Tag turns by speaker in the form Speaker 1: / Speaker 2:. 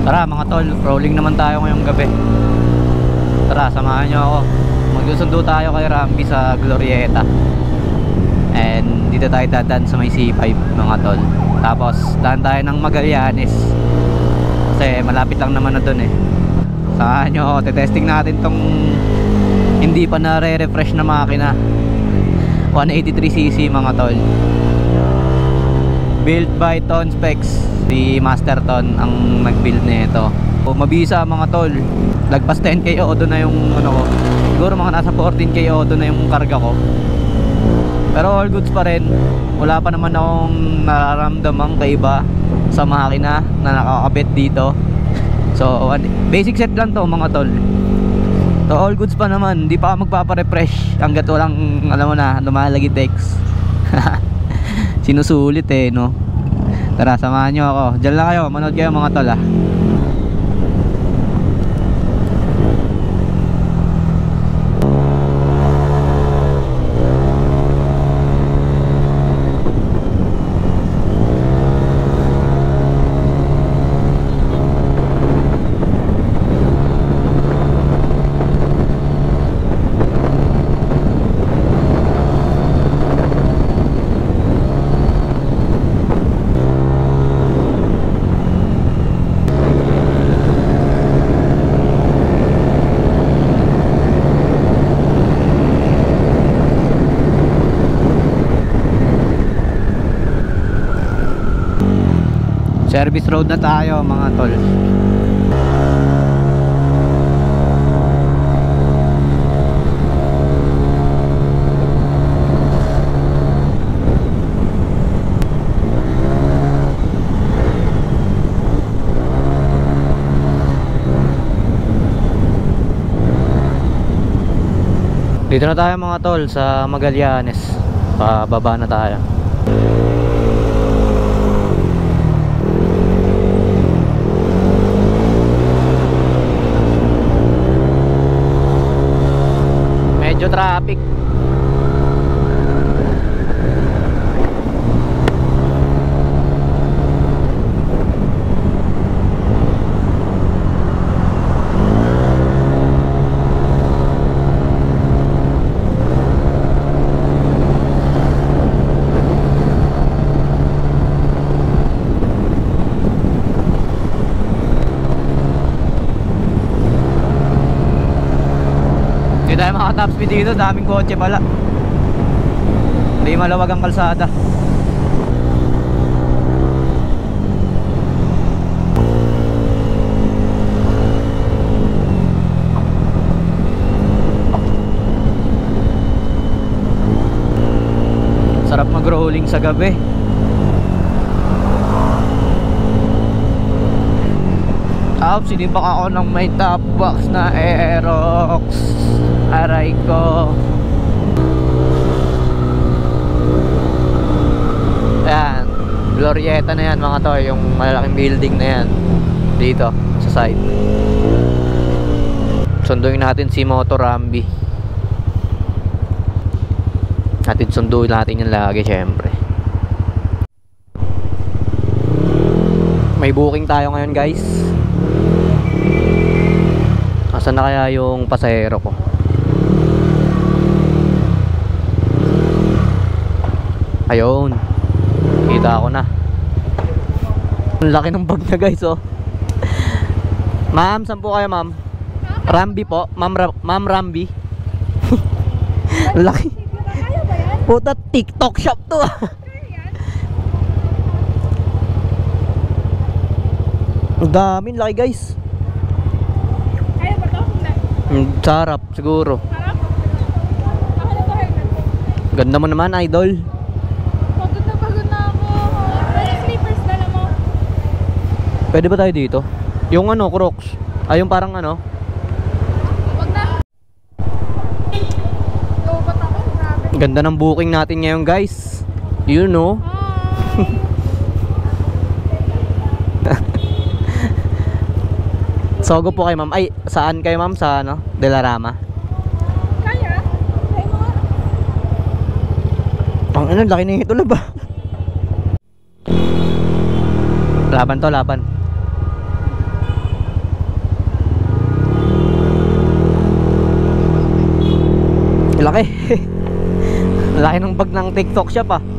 Speaker 1: Tara mga tol, rolling naman tayo ngayong gabi. Tara, samahan nyo ako. Magsusundo tayo kay Rambi sa Glorieta. And dito tayo dadaan sa may C5 mga tol. Tapos daan tayo ng Magallanes, kasi malapit lang naman na dun eh. Samahan nyo ako, testing natin tong hindi pa nare-refresh na makina. 183cc mga tol. Built by Ton Specs. Si Master Ton ang nag-build nito. Mabisa mga tol. Lagpas 10k odo na yung ano ko. Siguro mga nasa 14k odo na yung karga ko. Pero all goods pa rin. Wala pa naman akong nararamdamang kaiba sa makina na nakakabit dito. So basic set lang to mga tol. So all goods pa naman. Hindi pa ako magpapa-refresh hanggat walang, alam mo na, lumalagi text. Sinusulit eh, no? Tara, samahan nyo ako. Diyan lang kayo, manood kayo mga tol ah. Service road na tayo mga tol. Dito na tayo mga tol sa Magallanes. Pababa na tayo. Medyo traffic. Hindi tayo makatop speed dito, daming kotse pala. Hindi malawag ang kalsada. Sarap mag-rolling sa gabi. Tapos sinibak ako ng may top box na Aerox. Aray ko. Ayan, Glorieta na yan mga to. Yung malaking building na yan dito sa side. Sunduin natin si Moto Rambi. Sunduin natin yung lagi syempre. May booking tayo ngayon guys. Asan na kaya yung pasahero ko? Ayun, kita ko na. Ang laki ng bag na guys oh. Ma'am, saan po kayo ma'am? Rambi po, ma'am Rambi. Ang laki. Puta, TikTok shop to ah. Ang dami, laki guys.
Speaker 2: Kaya ba ito?
Speaker 1: Sarap siguro.
Speaker 2: Sarap? Ako na to,
Speaker 1: Ganda mo naman idol.
Speaker 2: Pagod na ako. May sleepers na lang mo.
Speaker 1: Pwede ba tayo dito? Yung ano, Crocs. Ay yung parang ano.
Speaker 2: Wag na. Lobat ako, grabe.
Speaker 1: Ganda ng booking natin ngayon guys. You know. Sogo po kayo ma'am. Ay, saan kayo ma'am? Sa ano? Delarama?
Speaker 2: Kaya? Kaya mo nga.
Speaker 1: Ang ano, laki na ito na ba? Laban to, laban. Malaki. Malaki ng bag ng TikTok shop ah.